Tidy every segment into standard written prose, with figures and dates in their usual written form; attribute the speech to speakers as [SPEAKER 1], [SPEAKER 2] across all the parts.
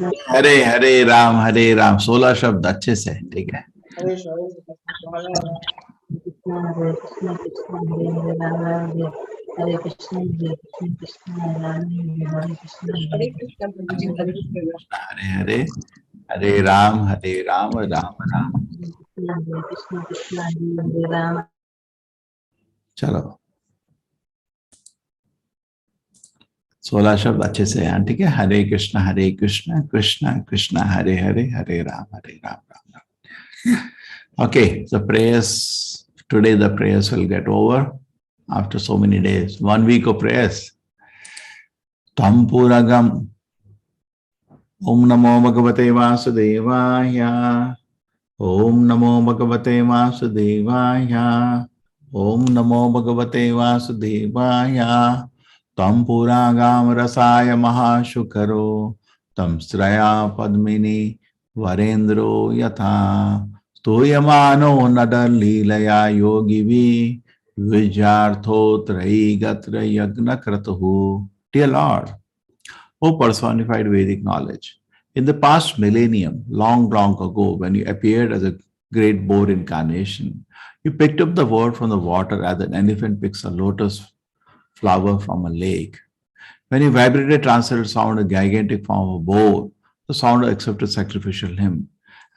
[SPEAKER 1] हरे हरे राम 16 शब्द अच्छे से, ठीक है।
[SPEAKER 2] हरे कृष्णा हरे कृष्णा कृष्णा हरे हरे राम राम हरे हरे कृष्णा कृष्णा राम हरे कृष्णा
[SPEAKER 3] हरे कृष्ण प्रभु जी, हरे कृष्ण।
[SPEAKER 1] हरे हरे हरे राम राम राम।
[SPEAKER 2] कृष्णा कृष्णा हरे हरे राम।
[SPEAKER 1] चलो 16 शब्द अच्छे से हैं, ठीक है। हरे Krishna Krishna Krishna Hare Hare Ram Ram Ram. Okay, the prayers today, the prayers will get over after so many days. 1 week of prayers. Tampuragam. Om Namo Bhagavate Vasudevaya. Om Namo Bhagavate Vasudevaya. Om Namo Bhagavate Vasudevaya. Tampuragam Rasaya Mahashukaro. Tam Sraya Padmini Varendro Yatha. Tuyamano Nadar Leelaya Yogivi Vijartho Gatra Yagna Kratuhu. Dear Lord, O personified Vedic knowledge, in the past millennium, long, long ago, when you appeared as a great boar incarnation, you picked up the word from the water as an elephant picks a lotus flower from a lake. When you vibrated transcended sound, a gigantic form of a boar, the sound accepted sacrificial hymn,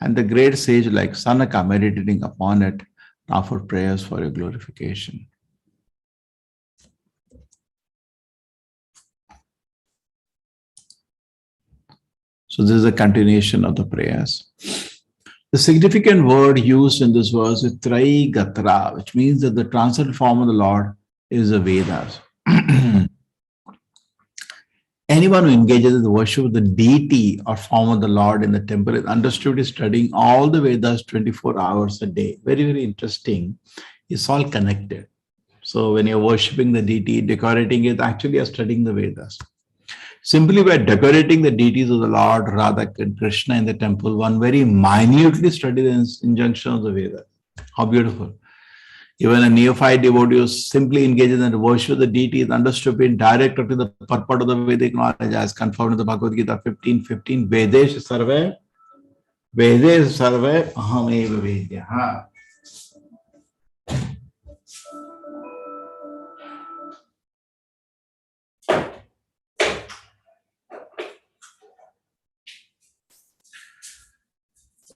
[SPEAKER 1] and the great sage like Sanaka meditating upon it offered prayers for your glorification. So this is a continuation of the prayers. The significant word used in this verse is Traigatra, which means that the transcendent form of the Lord is the Vedas. Anyone who engages in the worship of the deity or form of the Lord in the temple is understood is studying all the Vedas 24 hours a day. Very, very interesting. It's all connected. So when you're worshiping the deity, decorating it, actually you're studying the Vedas. Simply by decorating the deities of the Lord, Radha and Krishna in the temple, one very minutely studies the injunction of the Vedas. How beautiful. Even a neophyte devotee who simply engages in the worship of the deity is understood to be direct to the purport of the Vedic knowledge as confirmed in the Bhagavad Gita 15:15. Vedesh sarve ahameva vedyaha.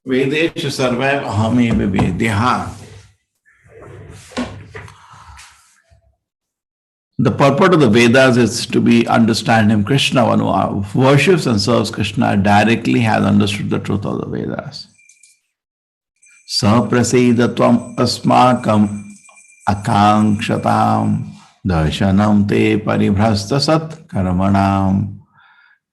[SPEAKER 1] Vedesh sarve ahameva vedyaha. The purport of the Vedas is to be understand him. Krishna, one who worships and serves Krishna, directly has understood the truth of the Vedas. Saprasedatvam asmakam akankshatam darshanam te paribhrasta sat karmanam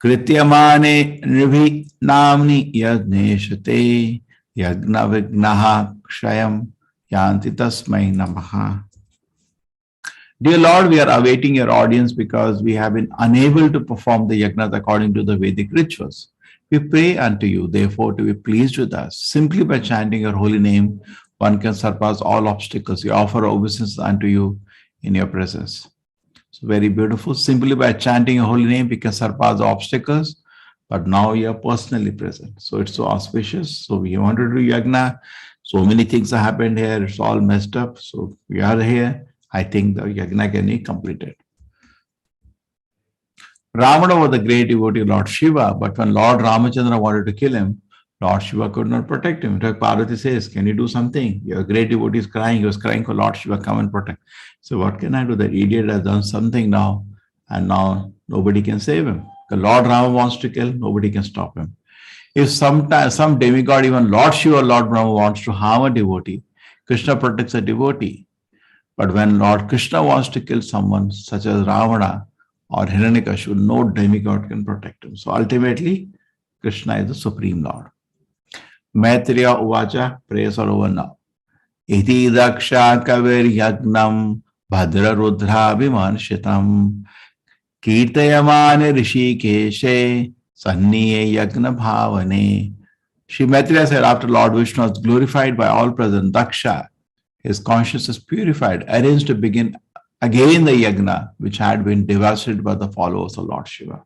[SPEAKER 1] krityamane nibhi namni yagneshate yagna vignaha kshayam yanti tasmai namaha. Dear Lord, we are awaiting your audience because we have been unable to perform the yagnas according to the Vedic rituals. We pray unto you, therefore, to be pleased with us. Simply by chanting your holy name, one can surpass all obstacles. We offer obeisance unto you in your presence. So very beautiful. Simply by chanting your holy name, we can surpass the obstacles, but now you are personally present. So it's so auspicious. So we want to do yagna. So many things have happened here. It's all messed up. So we are here. I think the yagna can be completed. Ravana was the great devotee of Lord Shiva, but when Lord Ramachandra wanted to kill him, Lord Shiva could not protect him. In fact, Parvati says, can you do something? Your great devotee is crying. He was crying for Lord Shiva, come and protect. So what can I do? That idiot has done something now, and now nobody can save him. The Lord Rama wants to kill, nobody can stop him. If sometimes some demigod, even Lord Shiva or Lord Brahma wants to harm a devotee, Krishna protects a devotee. But when Lord Krishna wants to kill someone, such as Ravana or Hiranyakashipu, no demigod can protect him. So ultimately, Krishna is the Supreme Lord. Maitreya Uvacha, prayers are over now. Iti daksha kavir yagnam bhadra rudra vimanshitam kirtayamane rishikeshe sanniye yagna bhavane. Shri Maitreya said, after Lord Vishnu was glorified by all present, Daksha, his consciousness purified, arranged to begin again the yagna, which had been devastated by the followers of Lord Shiva.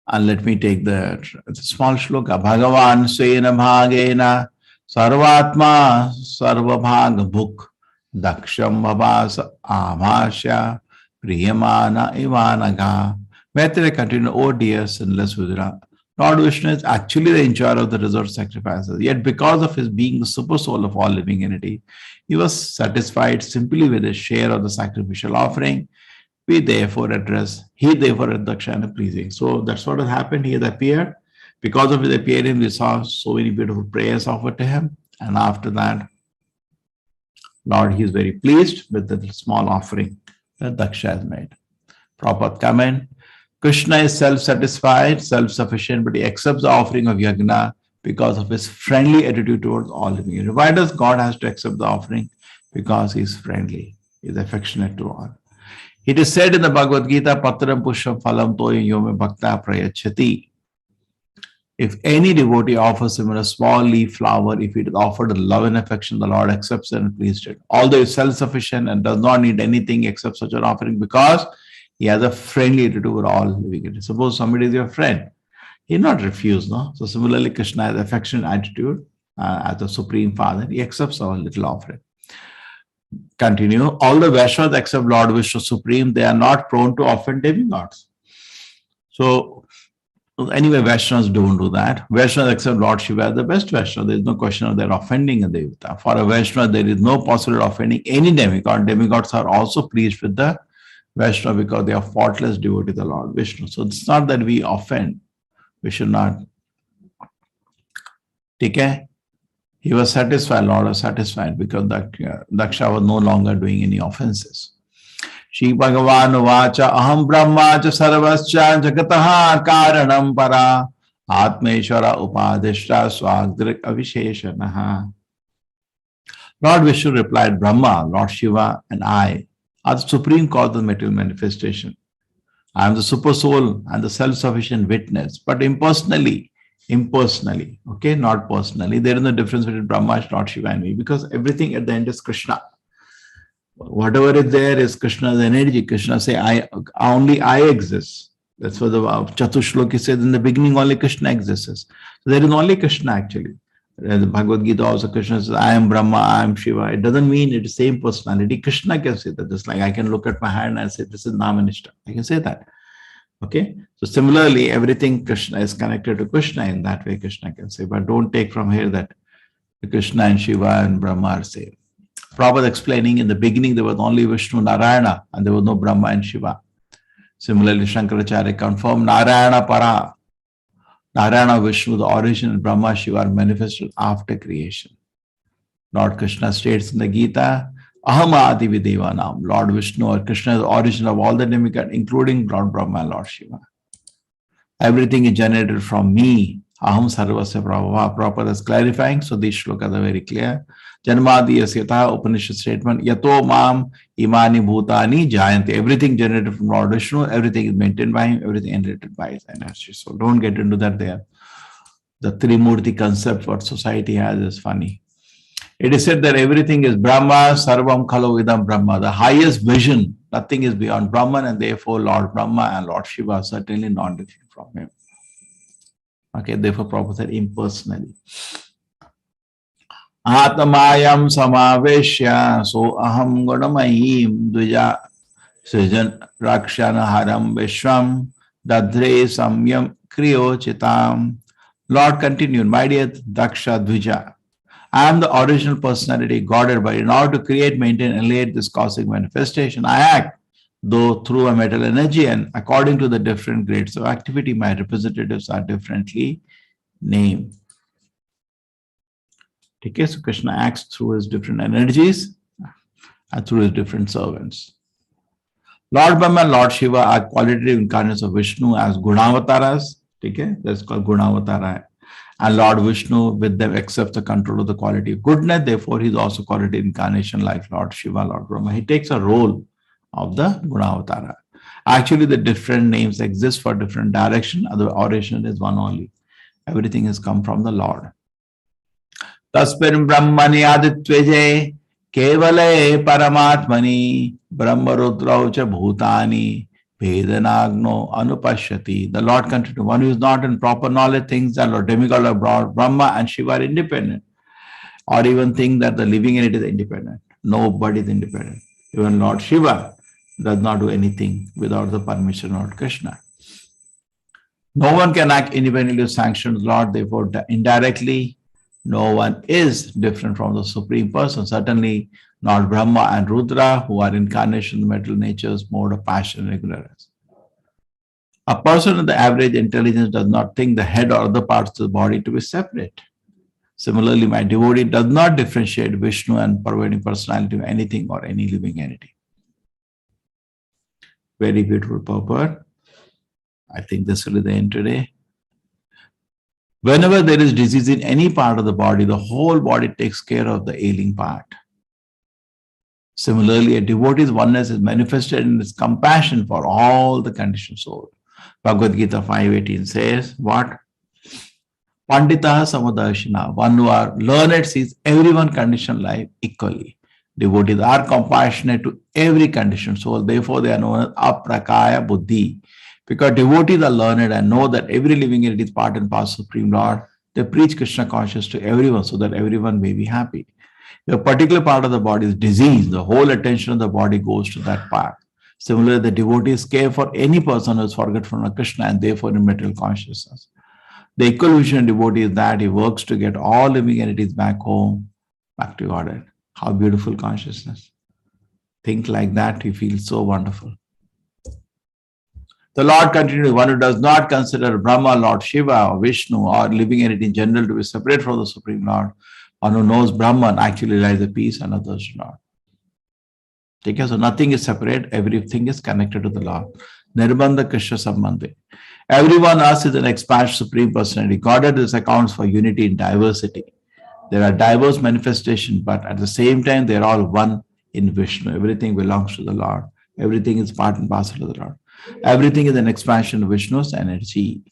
[SPEAKER 1] And let me take the small shloka. Bhagavan svena bhagena sarvatma sarvabhag bhuk daksham bhavasa amashya priyamana ivanaga. Maitreya continued, oh dear sinless Vidura, Lord Vishnu is actually the enjoyer of the resort sacrifices. Yet because of his being the super soul of all living entity, he was satisfied simply with a share of the sacrificial offering. He therefore addressed Dakshana pleasing. So that's what has happened. He has appeared. Because of his appearance, we saw so many beautiful prayers offered to him. And after that, Lord, he is very pleased with the small offering that Daksha has made. Prabhupada comment. Krishna is self-satisfied, self-sufficient, but he accepts the offering of yajna because of his friendly attitude towards all living entities. Why does God has to accept the offering? Because he is friendly, he is affectionate to all. It is said in the Bhagavad Gita, Patram Pusham Phalam Toyam Yome Bhakta Prayachati. If any devotee offers him a small leaf flower, if it is offered with love and affection, the Lord accepts it and pleased it. Although he is self-sufficient and does not need anything except such an offering because he has a friendly attitude with all living entities. Suppose somebody is your friend, he will not refuse, no? So similarly, Krishna has affectionate attitude as the Supreme Father. He accepts our little offering. Continue. All the Vaishnavas except Lord Vishnu Supreme, they are not prone to offend demigods. So anyway, Vaishnavas don't do that. Vaishnavas except Lord Shiva are the best Vaishnava. There is no question of their offending a Devata. For a Vaishnava, there is no possibility of offending any demigod. Demigods are also pleased with the Vaishnava because they are faultless devotee to the Lord Vishnu. So it's not that we offend. We should not. Okay? He was satisfied, Lord was satisfied because Daksha was no longer doing any offenses. Shri Bhagavan Uvacha Aham Brahma cha Sarvascha Jagataha Karanam Para Atmeshwara Upadishta Swagdrik Avisheshanaha. Lord Vishnu replied, Brahma, Lord Shiva, and I are the supreme cause of the material manifestation. I am the super soul and the self-sufficient witness, but impersonally, okay, not personally. There is no difference between Brahma, Lord Shiva, and me because everything at the end is Krishna. Whatever is there is Krishna's energy. Krishna say, only I exist. That's what the Chatushloki says in the beginning, only Krishna exists. So there is only Krishna actually. The Bhagavad Gita also, Krishna says, I am Brahma, I am Shiva. It doesn't mean it is the same personality. Krishna can say that. Just like I can look at my hand and say, this is Namanishta. I can say that. Okay. So similarly, everything Krishna is connected to Krishna. In that way, Krishna can say. But don't take from here that Krishna and Shiva and Brahma are same. Prabhupada explaining in the beginning, there was only Vishnu, Narayana, and there was no Brahma and Shiva. Similarly, Shankaracharya confirmed Narayana Para. Narayana, Vishnu, the origin, and Brahma, Shiva are manifested after creation. Lord Krishna states in the Gita, Aham Adi Videvanam. Lord Vishnu or Krishna is the origin of all the demigods, including Lord Brahma and Lord Shiva. Everything is generated from me. Aham Sarvasya Prabhava. Prabhupada is clarifying, so these shlokas are very clear. Janmadi Yasyata Upanishad statement, Yato Mam Imani Bhutani Jayanti. Everything generated from Lord Vishnu, everything is maintained by him, everything generated by his energy. So don't get into that there. The Trimurti concept what society has is funny. It is said that everything is Brahma, Sarvam Khalo Vidam Brahma. The highest vision, nothing is beyond Brahman, and therefore Lord Brahma and Lord Shiva are certainly not different from him. Okay, therefore Prabhupada said impersonally. Atmayam samaveshya so aham gunamayim dvija srijan rakshana haram vishwam dadre samyam kriyo chitam. Lord continued, my dear Daksha Dvija, I am the original personality, Godhead, but in order to create, maintain, and elevate this cosmic manifestation, I act, though through a metal energy, and according to the different grades of activity, my representatives are differently named. Okay, so Krishna acts through his different energies and through his different servants. Lord Brahma and Lord Shiva are qualitative incarnates of Vishnu as Gunavataras. Okay, that's called Gunavatara. And Lord Vishnu with them accepts the control of the quality of goodness. Therefore, he is also qualitative incarnation like Lord Shiva, Lord Brahma. He takes a role of the Gunavatara. Actually, the different names exist for different direction. The origin is one only. Everything has come from the Lord. Tasmin Brahmani Aditveje Kevale Paramatmani Brahma Rudraucha Bhutani Vedanagno anupashyati. The Lord continued, one who is not in proper knowledge thinks that Lord demigod of Brahma and Shiva are independent, or even think that the living entity is independent. Nobody is independent. Even Lord Shiva does not do anything without the permission of Lord Krishna. No one can act independently of sanctioned Lord, therefore indirectly no one is different from the Supreme Person. Certainly not Brahma and Rudra, who are incarnations of mental nature's mode of passion and ignorance. A person with the average intelligence does not think the head or other parts of the body to be separate. Similarly, my devotee does not differentiate Vishnu and pervading personality of anything or any living entity. Very beautiful purport. I think this will be the end today. Whenever there is disease in any part of the body, the whole body takes care of the ailing part. Similarly, a devotee's oneness is manifested in his compassion for all the conditioned soul. Bhagavad Gita 5:18 says, what? Panditaha Samadarshina, one who are learned sees everyone conditioned life equally. Devotees are compassionate to every conditioned soul, therefore they are known as aprakaya buddhi. Because devotees are learned and know that every living entity is part and parcel of Supreme Lord, they preach Krishna consciousness to everyone so that everyone may be happy. If a particular part of the body is diseased, the whole attention of the body goes to that part. Similarly, the devotees care for any person who is forgetful of Krishna and therefore in material consciousness. The equal vision of devotee is that he works to get all living entities back home, back to Godhead. How beautiful consciousness. Think like that, you feel so wonderful. The Lord continued, one who does not consider Brahma, Lord Shiva, or Vishnu, or living entity in general to be separate from the Supreme Lord, one who knows Brahman actually lies the peace and others do not. Okay, so nothing is separate, everything is connected to the Lord. Nirbandha Krishna Sambandhe. Everyone else is an expansion Supreme Personality. Godhead is accounts for unity in diversity. There are diverse manifestations, but at the same time, they are all one in Vishnu. Everything belongs to the Lord. Everything is part and parcel of the Lord. Everything is an expansion of Vishnu's energy.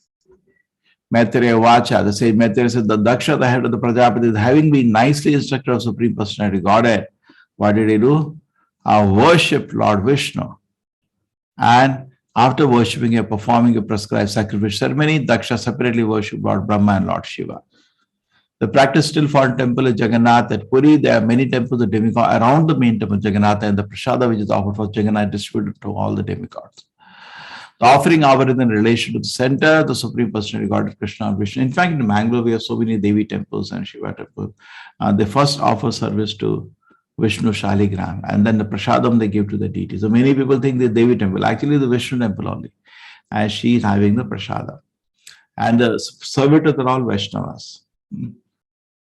[SPEAKER 1] Maitreya Vacha, the sage Maitreya said, the Daksha, the head of the Prajapati, having been nicely instructed of Supreme Personality Godhead, what did he do? Worship Lord Vishnu. And after worshipping and performing a prescribed sacrifice ceremony, Daksha separately worshipped Lord Brahma and Lord Shiva. The practice still for a temple is Jagannath at Puri. There are many temples of demigods around the main temple Jagannath, and the prasada which is offered for Jagannath distributed to all the demigods. The offering hour is in relation to the center, the Supreme Personality Godhead Krishna and Vishnu. In fact, in Mangalore, we have so many Devi temples and Shiva temples. They first offer service to Vishnu Shaligram, and then the prasadam they give to the deity. So many people think the Devi temple, actually the Vishnu temple only, as she is having the prasadam. And the servitors are all Vaishnavas.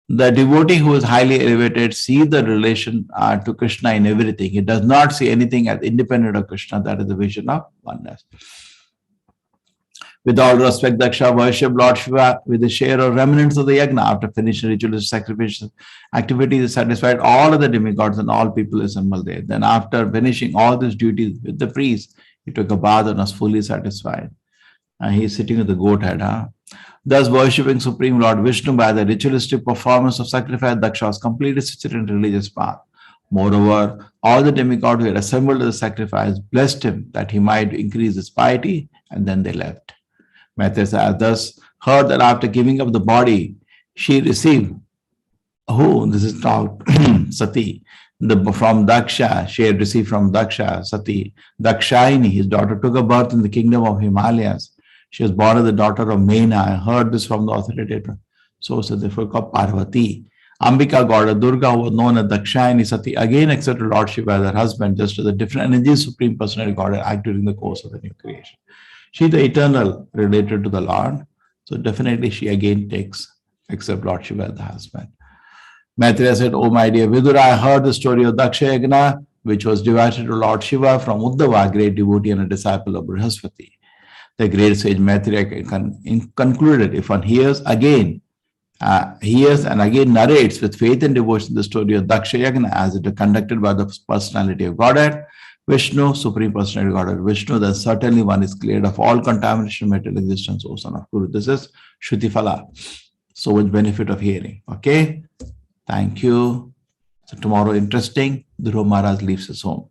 [SPEAKER 1] The devotee who is highly elevated sees the relation to Krishna in everything. He does not see anything as independent of Krishna. That is the vision of oneness. With all respect, Daksha worshipped Lord Shiva with the share or remnants of the yajna. After finishing ritualistic sacrificial activities, he satisfied all of the demigods and all people assembled there. Then after finishing all these duties with the priest, he took a bath and was fully satisfied. And he is sitting with the goat head. Thus, worshipping Supreme Lord Vishnu by the ritualistic performance of sacrifice, Daksha was completely situated in religious path. Moreover, all the demigods who had assembled to the sacrifice blessed him that he might increase his piety, and then they left. Maitreya thus heard that after giving up the body, she received, this is now Sati, from Daksha, she had received from Daksha, Sati, Dakshayani, his daughter, took a birth in the kingdom of Himalayas. She was born as the daughter of Mena. I heard this from the authoritative sources, therefore called Parvati. Ambika, goddess Durga, who was known as Dakshayani Sati, again accepted Lord Shiva as her husband, just as the different energies Supreme Personality Godhead act during the course of the new creation. She is the eternal related to the Lord. So definitely she again accepts Lord Shiva as the husband. Maitreya said, oh my dear Vidura, I heard the story of Daksha Yagna, which was devoted to Lord Shiva from Uddhava, great devotee and a disciple of Brihaspati. The great sage Maitreya concluded, if one hears and again narrates with faith and devotion the story of Daksha Yagna as it is conducted by the personality of Godhead, Vishnu, Supreme Personality Godhead Vishnu, then certainly one is cleared of all contamination, material existence, O son of Guru. This is Shruti Phala. So much benefit of hearing. Okay? Thank you. So tomorrow, interesting, Dhruva Maharaj leaves his home.